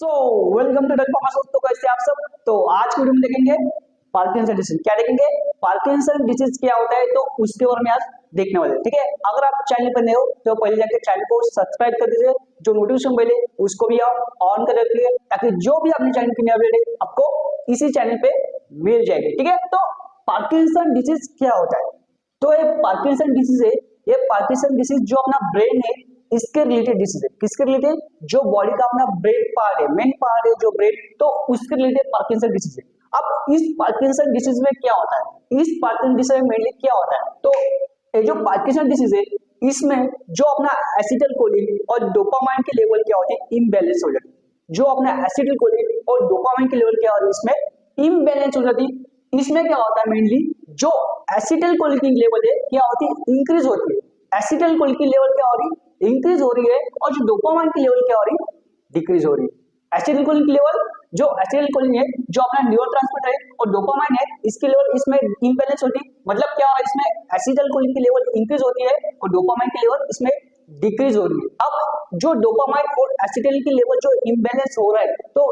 Welcome to doctor Masood. तो कैसे आप सब। तो आज की वीडियो में देखेंगे पार्किंसन डिसीज। क्या देखेंगे? पार्किंसन डिसीज क्या होता है, तो उसके बारे में आज देखने वाले हैं। ठीक है, अगर आप चैनल पर नए हो तो पहले जाके चैनल को सब्सक्राइब कर दीजिए, जो नोटिफिकेशन बेल है उसको भी आप ऑन कर रखिए, ताकि जो भी अपने चैनल की नई अपडेट है आपको इसी चैनल पे मिल जाएगी। ठीक है, तो पार्किंसन डिसीज क्या होता है? तो ये पार्किंसन डिसीज है, ये पार्किंसन डिसीज जो अपना ब्रेन है इसके रिलेटेड डिसीज है। किसके रिलेटेड? जो बॉडी का अपना ब्रेन पार्ट है, मेन पार्ट है जो ब्रेन, तो उसके रिलेटेड पार्किंसन डिसीज है। अब इस पार्किंसन डिसीज में क्या होता है, इस पार्किंसन डिसीज में मेनली क्या होता है, तो ये जो पार्किंसन डिसीज है इसमें जो अपना एसिटाइलकोलिन और डोपामाइन के लेवल क्या होती है, इम्बैलेंस हो जाती है। जो अपना एसिटाइलकोलिन और डोपामाइन के लेवल क्या होती है, इसमें इम्बैलेंस हो जाती है। इसमें क्या होता है, मेनली जो एसिटाइलकोलिन की लेवल है क्या होती है, इंक्रीज होती है। एसिटाइलकोलिन की लेवल क्या हो रही है, इंक्रीज हो रही है, और जो डोपामाइन की लेवल क्या हो रही है, डिक्रीज हो रही है। एसिटाइलकोलिन की लेवल, जो एसिटाइलकोलिन है जो अपना न्यूरोट्रांसमीटर है, और डोपामाइन है इसकी लेवल इसमें इम्बैलेंस होती है। मतलब क्या हो रहा है, इसमें एसिटाइलकोलिन की लेवल इंक्रीज होती है और डोपामाइन की लेवल इसमें डिक्रीज हो रही है। अब जो डोपामाइन और एसिटाइल की लेवल जो इम्बैलेंस हो रहा है, तो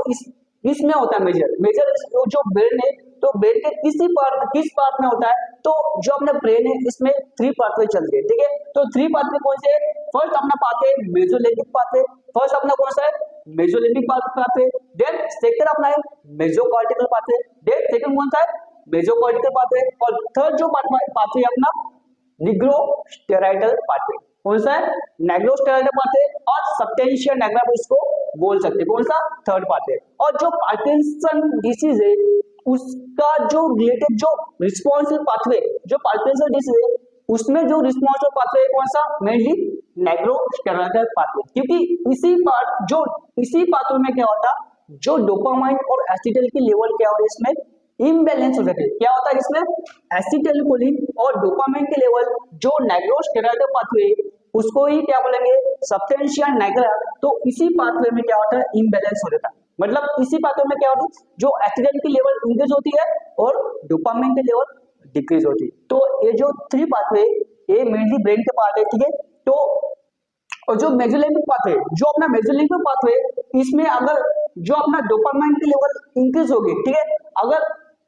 इसमें होता है मेजर जो ब्रेन है, तो ब्रेन के किस पार्ट में होता है, तो जो अपना ब्रेन है इसमें 3 पाथवे चलते हैं। ठीक है, तो 3 पाथवे कौन से? फर्स्ट अपना पाथवे मेसोलिम्बिक पाथवे, फर्स्ट अपना कौन सा है, मेसोलिम्बिक पाथवे। देन सेकंड अपना है मेसोकॉर्टिकल पाथवे, देन सेकंड कौन सा है, मेसोकॉर्टिकल पाथवे, और थर्ड जो पाथवे अपना निग्रोस्टेरॉइडल पाथवे। कौन सा है? निग्रोस्टेरॉइडल पाथवे, और सबस्टेंशिया निग्रा इसको बोल सकते हैं। कौन सा? Third pathway. और जो पार्किंसन डिसीज है उसका जो रिलेटेड जो रिस्पॉन्सिव पाथवे, जो पार्किंसन डिसीज है उसमें जो रिस्पॉन्सिव पाथवे है कौन सा, मेनली निग्रोस्टेरॉइडल पाथवे। क्योंकि इसी पाथवे में क्या होता, जो डोपामाइन और एसिटाइल की लेवल क्या होती है इसमें इम्बैलेंस हो जाती है। क्या होता है इसमें, एसिटाइलकोलिन और डोपामाइन के लेवल जो निग्रोस्टेरॉइडल पाथवे उसको ही क्या बोलेंगे, सबस्टेंशिया निग्रा। तो इसी पाथवे में क्या होता है, इम्बैलेंस हो जाता है। मतलब इसी पाथवे में क्या होती है, जो एसिटाइल की लेवल इंक्रीज होती है और डोपामाइन की लेवल डिक्रीज होती है। तो ये जो 3 पाथवे ये मेनली ब्रेन के पार्ट है। ठीक है, तो और जो मेसोलिम्बिक पाथवे, जो अपना मेसोलिम्बिक पाथवे, इसमें अगर जो अपना डोपामाइन की लेवल इंक्रीज होगी, ठीक है, अगर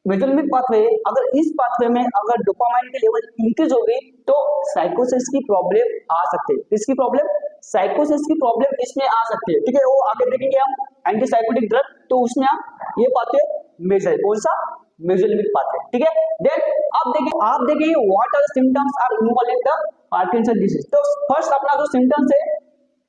मेसोलिम्बिक पाथवे, अगर इस पाथवे में अगर डोपामाइन की लेवल इंक्रीज होगी तो साइकोसिस की प्रॉब्लम आ सकती है। किसकी प्रॉब्लम? साइकोसिस की प्रॉब्लम इसमें आ सकती है। ठीक है, वो आगे देखेंगे हम एंटीसाइकोटिक ड्रग, तो उसमें हम ये पाथवे मेजर, कौन सा, मेसोलिम्बिक पाथवे। ठीक है, देन आप देखेंगे what are symptoms are involve in the Parkinson disease. तो फर्स्ट अपना जो सिम्टम्स है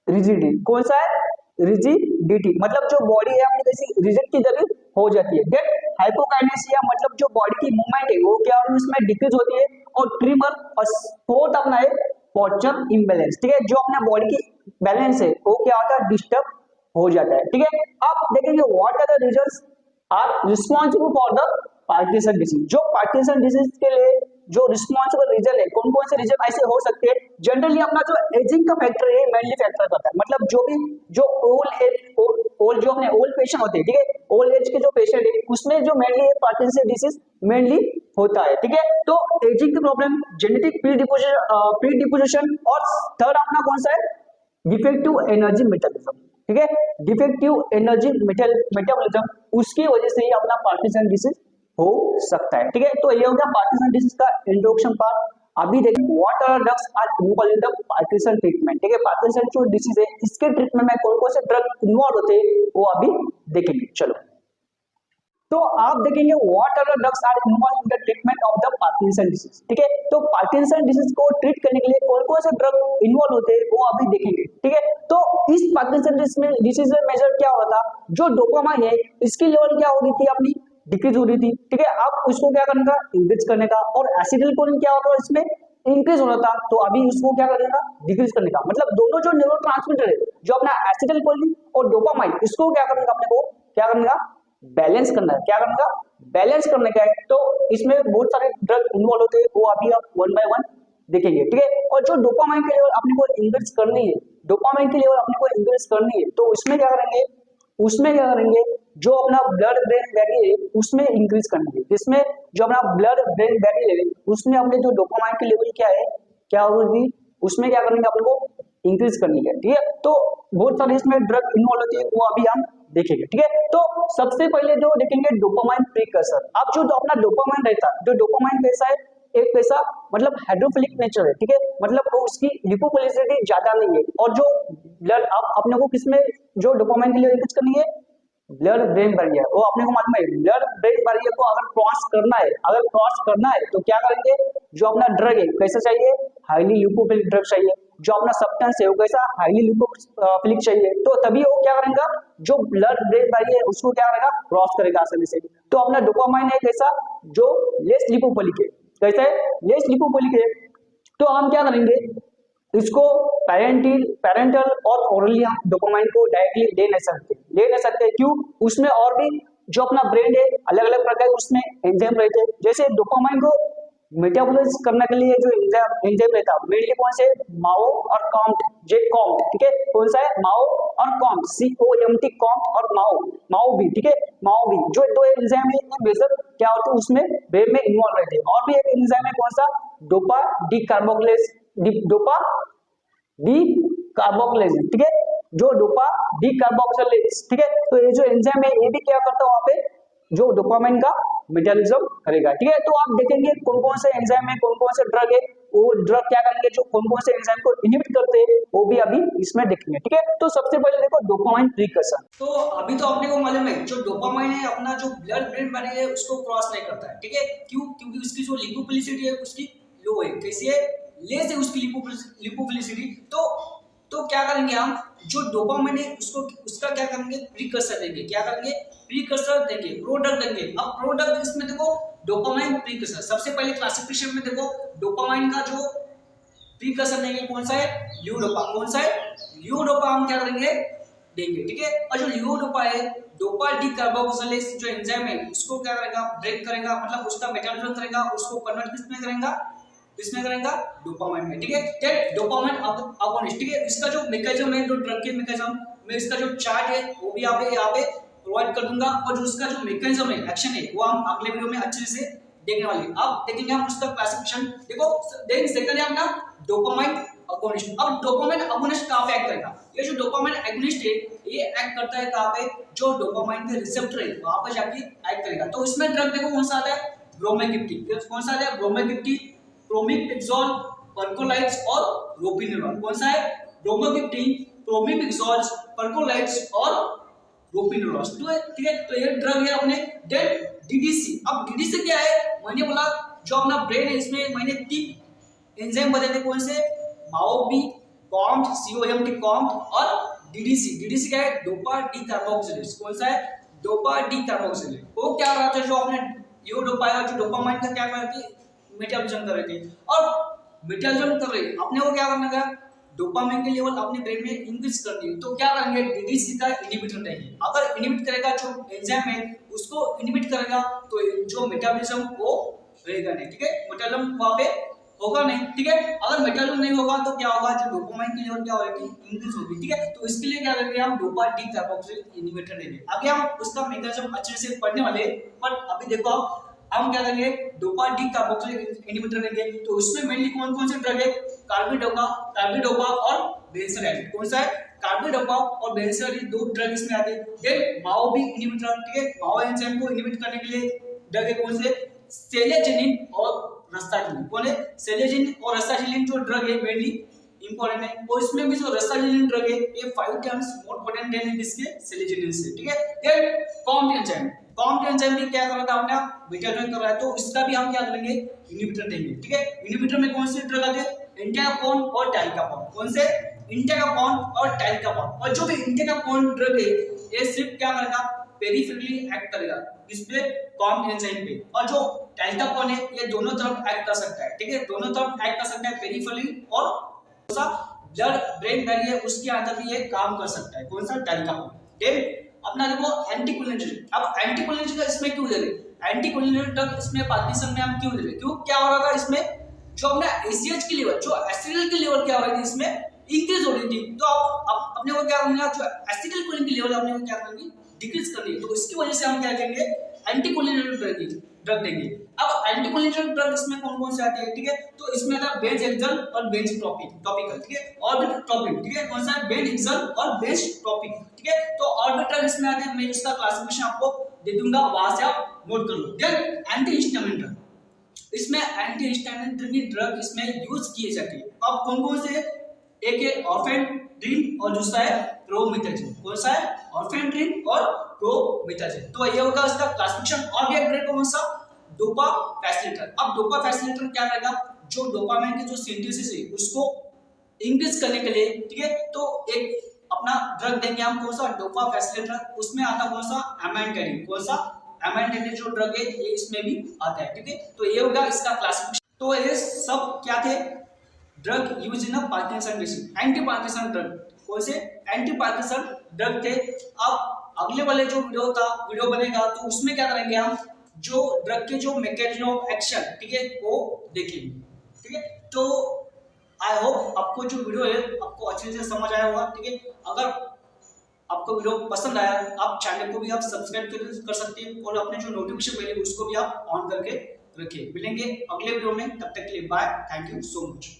रिजिडिटी, कौन सा है, रिजिडिटी, मतलब जो बॉडी है अपनी जैसी रिजिड की जगह हो जाती है। देन हाइपोकाइनेसिया, मतलब जो बॉडी की मूवमेंट है वो क्या होती है, उसमें डिक्रीज होती है, और ट्रिमर, और फोर्थ अपना है पोस्चर इम्बैलेंस। ठीक है, जो अपना बॉडी की बैलेंस है वो क्या होता है, डिस्टर्ब हो जाता है। ठीक है, आप देखेंगे what are the reasons are responsible for the Parkinson disease. जो पार्किंसन डिसीज के लिए जो रिस्पॉन्सिबल रीजन है, कौन कौन से रीजन ऐसे हो सकते हैं? जनरली अपना जो एजिंग का फैक्टर है मेनली फैक्टर करता है। मतलब जो ओल्ड एज जो अपने ओल्ड पेशेंट होते हैं, ठीक है, ओल्ड एज के जो पेशेंट है उसमें जो मेनली पार्किंसन डिसीज मेनली होता है। ठीक है, तो एजिंग की प्रॉब्लम, जेनेटिक प्रीडिस्पोजिशन, और थर्ड अपना कौन सा है, डिफेक्टिव एनर्जी मेटाबॉलिज्म। ठीक है, डिफेक्टिव एनर्जी मेटाबॉलिज्म, उसकी वजह से ही अपना पार्किंसन डिसीज हो सकता है। ठीक है, तो ये हो गया पार्किंसन डिसीज का इंट्रोडक्शन पार्ट। अभी देखिए what are drugs are involve in the Parkinson treatment. ठीक है, पार्किंसन जो डिसीज है इसके ट्रीटमेंट में कौन कौन से ड्रग इन्वॉल्व होते हैं वो अभी देखेंगे। चलो, तो आप देखेंगे what are the drugs are involve in the treatment of the Parkinson disease. ठीक है, तो पार्किंसन डिसीज को ट्रीट करने के लिए कौन कौन से ड्रग इन्वॉल्व होते हैं वो अभी देखेंगे। ठीक है, तो इस पार्किंसन डिसीज में मेजर क्या होता था, जो डोपामाइन है इसकी लेवल क्या होगी थी, अपनी डिक्रीज हो रही थी। ठीक है, आप उसको क्या करने का, इंक्रीज करने का, और एसिटाइलकोलिन क्या होता है इसमें इंक्रीज हो रहा था, तो अभी उसको क्या करने का, डिक्रीज करने का। मतलब दोनों जो न्यूरोट्रांसमीटर है, जो अपना एसिटाइलकोलिन और डोपामाइन, इसको क्या करने का, अपने को क्या करने का, बैलेंस करना है। क्या करने का, बैलेंस करने का है। तो इसमें बहुत सारे ड्रग इन्वॉल्व होते हैं, वो अभी आप वन बाय वन देखेंगे। ठीक है, और जो डोपामाइन की लेवल अपने को इंक्रीज करनी है, डोपामाइन की लेवल अपने को इंक्रीज करनी है, तो उसमें क्या करेंगे, जो अपना ब्लड ब्रेन बैरियर है उसमें इंक्रीज करनी है। जिसमें जो अपना ब्लड ब्रेन बैरियर है उसमें अपने जो डोपामाइन की लेवल क्या होगी, उसमें क्या करेंगे, अपने को इंक्रीज करनी है। ठीक है, तो बहुत सारे इसमें ड्रग इन्वॉल्व होती है, वो अभी हम देखेंगे, ठीक है। तो सबसे पहले जो देखेंगे डोपामाइन प्रीकर्सर। अब जो अपना डोपामाइन रहता है, जो डोपामाइन कैसा है, एक पैसा मतलब हाइड्रोफिलिक नेचर है, ठीक है, मतलब वो उसकी लिपोफिलिसिटी ज्यादा नहीं है, और जो ब्लड आप अपने को किसमें जो डोपामाइन के लिए यूज करनी है, ब्लड ब्रेन बैरियर, वो अपने को मालूम है ब्लड ब्रेन बैरियर को अगर क्रॉस करना है तो क्या करेंगे, जो अपना ड्रग है कैसा चाहिए, हाईली लिपोफिलिक ड्रग चाहिए, जो अपना सब्सटेंस है वो कैसा हाईली लिपोफिलिक चाहिए, तो तभी वो क्या करेगा, जो ब्लड ब्रेन बैरियर उसको क्या करेगा, क्रॉस करेगा आसानी से। तो अपना डोपामाइन है कैसा, जो लेस लिपोफिलिक है, कैसा है, लेस लिपोफिलिक है। तो हम क्या करेंगे, इसको पेरेंटल और ओरली हम डोपामाइन को डायरेक्टली ले नहीं सकते, क्यों, उसमें और भी जो अपना ब्रेन है अलग अलग प्रकार के उसमें एंजाइम रहते हैं। जैसे डोपामाइन को मेटाबोलाइज करने के लिए जो एंजाइम रहता है मेनली कौन से, माओ और कॉम्ट, ठीक है, कौन सा है, माओ और कॉम्ट, COMT, कॉम्ट और माओ भी, ठीक है, माओ भी, जो दो एंजाइम है मेजर क्या होते हैं उसमें ब्रेन में इन्वॉल्व रहते हैं। और भी एक एंजाइम है कौन सा, डोपा डी कार्बोक्सिलेज, ठीक है, जो डोपा डी कार्बोक्सिलेज, ठीक है। तो ये जो एंजाइम है ये भी क्या करता है वहां पे, जो डोपामाइन का मेटाबॉलिज्म करेगा, ठीक है। तो आप देखेंगे कौन कौन से एंजाइम है, कौन कौन से ड्रग है, वो ड्रग क्या करेंगे, जो कौन कौन से एंजाइम को इनहिबिट करते हैं वो भी अभी इसमें देखेंगे, ठीक है। तो सबसे पहले देखो डोपामाइन प्रीकर्सर। तो अभी तो आपने को मालूम है जो डोपामाइन है अपना जो ब्लड ब्रेन बैरियर है उसको क्रॉस नहीं करता है, ठीक है, क्यों, क्योंकि उसकी जो लिपोफिलिसिटी है उसकी लो है, कैसी है, लेस है उसकी लिपोफिलिसिटी। तो क्या करेंगे हम, जो डोपामाइन है उसको उसका क्या करेंगे, प्रीकर्सर देंगे, क्या करेंगे, प्रीकर्सर देंगे, प्रोडक्ट देंगे। अब प्रोडक्ट इसमें देखो डोपामाइन प्रीकर्सर, सबसे पहले क्लासिफिकेशन में देखो डोपामाइन का जो प्रीकर्सर देंगे कौन सा है, ल्यूडोपा, कौन सा है, ल्यूडोपा हम क्या करेंगे, देंगे, ठीक है। और जो ल्यूडोपा है, डोपा डी कार्बोक्सिलेज जो एंजाइम है उसको क्या करेगा, ब्रेक करेगा, मतलब उसका मेटाबॉलिज्म करेगा, उसको कन्वर्ट किसमें करेगा, डोपामाइन में, ठीक है। दैट डोपामाइन अगोनिस्ट, ठीक है। इसका जो मैकेनिज्म है, जो ड्रग के मैकेनिज्म में इसका जो चार्ट है वो भी यहाँ पे प्रोवाइड कर दूंगा, और जो उसका जो मैकेनिज्म है, एक्शन है, वो हम अगले वीडियो में अच्छे से देखने वाले हैं। अब देखेंगे हम उसका क्लासिफिकेशन, देखो देन सेकंड है अपना डोपामाइन अगोनिस्ट। अब डोपामाइन अगोनिस्ट कहां पे एक्ट करेगा, ये जो डोपामाइन एगोनिस्ट है ये एक्ट करता है कहां पे, जो डोपामाइन के रिसेप्टर है वहां पे जाके एक्ट करेगा। तो इसमें ड्रग देखो कौन सा आता है, ब्रोमेगिप्टिन, कौन सा आता है, ब्रोमेगिप्टिन, प्रोमिपेक्सोल, परकोलाइड्स और रोपिनेरॉल, कौन सा है, ब्रोमेगिप्टिन, प्रोमिपेक्सोल, परकोलाइड्स और रोपिनेरॉल, ठीक है। तो ये ड्रग है अपने डेट डीडीसी। अब डीडीसी क्या है, मैंने बोला जो अपना ब्रेन है इसमें मैंने 3 एंजाइम बताए थे, कौन से, MAO B, Comte, COMT Comte और डीडीसी क्या है, डोपा डी कार्बोक्सिलेज, कौन सा है, डोपा डी कार्बोक्सिलेज। वो क्या रहा था, जो आपने ल्यूडोपा है जो डोपामाइन का क्या कर रही थी, मेटाबॉलिज्म कर रहे थे, और मेटाबॉलिज्म कर रहे अपने को क्या करना है, डोपामाइन के लेवल अपने ब्रेन में इंक्रीज करनी है। तो क्या करेंगे, डीडीसी का इनहिबिटर देंगे, अगर इनहिबिट करेगा जो एंजाइम है उसको इनहिबिट करेगा तो जो मेटाबॉलिज्म वो रहेगा नहीं, ठीक है, मेटाबॉलिज्म वहां पे होगा नहीं, ठीक है। अगर मेटाबॉलिज्म नहीं होगा तो क्या होगा, जो डोपामाइन की लेवल क्या होगी, इंक्रीज होगी, ठीक है। तो इसके लिए क्या करेंगे हम, डोपा डी कार्बोक्सिलेज इनहिबिटर देंगे। आगे हम उसका मैकेनिज्म अच्छे से पढ़ने वाले, पर अभी देखो हम क्या करेंगे, डोपा डी कार्बोक्सिलेज इनहिबिटर देंगे। तो उसमें मेनली कौन कौन से ड्रग है, कार्बिडोपा और बेंजोइलिन, कौन सा है, कार्बिडोपा और बेंजोइलिन, 2 ड्रग इसमें आते हैं। देन माओ भी इनहिबिटर, ठीक है, माओ एंजाइम को इनहिबिट करने के लिए ड्रग है कौन से, सेलेजिनिन और रस्ताजिनिन, कौन है, सेलेजिनिन और रस्ताजिनिन जो ड्रग है मेनली इंपॉर्टेंट है। और इसमें भी जो रस्ताजिनिन ड्रग है ये 5 टाइम्स मोर पोटेंट है इसके सेलेजिनिन से, ठीक है। देन कॉम्ट एंजाइम भी क्या कर रहा था अपना, मेटाबॉलिज्म कर रहा है, तो इसका भी हम क्या करेंगे, इनहिबिटर देंगे, ठीक है। इनहिबिटर में कौन से ड्रग आते हैं, इंटेकापोन और टाइलकापोन, कौन से, इंटेकापोन और टाइलकापोन। और जो भी इंटेकापोन ड्रग है ये सिर्फ क्या करेगा, पेरिफेरली एक्ट करेगा इस पे, कॉम्ट एंजाइम पे, और जो टाइलकापोन है ये दोनों तरफ एक्ट कर सकता है, ठीक है, दोनों तरफ एक्ट कर सकता है, पेरिफेरली और कौन सा, ब्लड ब्रेन बैरियर उसके अंदर भी ये काम कर सकता है, कौन सा, टाइलकापोन। देन अपना देखो एंटीकोलिनर्जिक। अब एंटीकोलिनर्जिक इसमें क्यों दे रहे, एंटीकोलिनर्जिक ड्रग इसमें पार्किंसन में हम क्यों दे रहे, क्यों, क्या हो रहा था इसमें, जो अपना एसीएच की लेवल, जो एसिटिल की लेवल क्या हो रही थी इसमें इंक्रीज हो रही थी। तो अब अपने को क्या करना है, जो एसिटिल कोलिन की लेवल अपने को क्या करनी, डिक्रीज करनी है। तो इसकी वजह से हम क्या करेंगे, एंटीकोलिनर्जिक ड्रग ड्रग देंगे। अब एंटीकोलिनेटल ड्रग इसमें कौन कौन से आते हैं, ठीक है, तो इसमें आता है बेंजहेक्सल और बेंजट्रोपिक, ठीक है, ऑर्बिट्रोपिन, ठीक है, कौन सा है, बेंजहेक्सल और बेंजट्रोपिक, ठीक है। तो ऑर्बिट्रल इसमें आते हैं, मैं इसका क्लासिफिकेशन आपको दे दूंगा, वहां से आप नोट कर लो। देन एंटीहिस्टामिन ड्रग, इसमें एंटीहिस्टामिन ड्रग इसमें यूज किए जाते हैं। अब कौन कौन से, एक है ऑर्फेनड्रिन और दूसरा है प्रोमिथाजिन, कौन सा है, ऑर्फेनड्रिन और प्रोमिथाजिन। तो ये होगा इसका क्लासिफिकेशन। और भी एक ड्रग कौन सा, डोपा फैसिलिटर। अब डोपा फैसिलिटर क्या रहेगा, जो डोपामाइन की जो सिंथेसिस है उसको इंक्रीज करने के लिए, ठीक है, तो एक अपना ड्रग देंगे हम, कौन सा, डोपा फैसिलिटर। उसमें आता कौन सा, एमेंटेडिन, कौन सा, एमेंटेडिन जो ड्रग है ये इसमें भी आता है, ठीक है। तो ये होगा इसका क्लासिफिकेशन। तो ये सब क्या थे, drug use in Parkinson disease, anti Parkinson drug, कौन से एंटी पार्किंसन ड्रग थे। अब अगले वाले जो वीडियो बनेगा तो उसमें क्या करेंगे हम, जो ड्रग के जो मैकेनिज्म ऑफ एक्शन, ठीक है, वो देखेंगे, ठीक है। तो आई होप आपको जो वीडियो है आपको अच्छे से समझ आया होगा, ठीक है। अगर आपको वीडियो पसंद आया, आप चैनल को भी आप सब्सक्राइब कर सकते हैं और अपने जो नोटिफिकेशन बेल है उसको भी आप ऑन करके रखिए। मिलेंगे अगले वीडियो में, तब तक के लिए bye, thank you so much.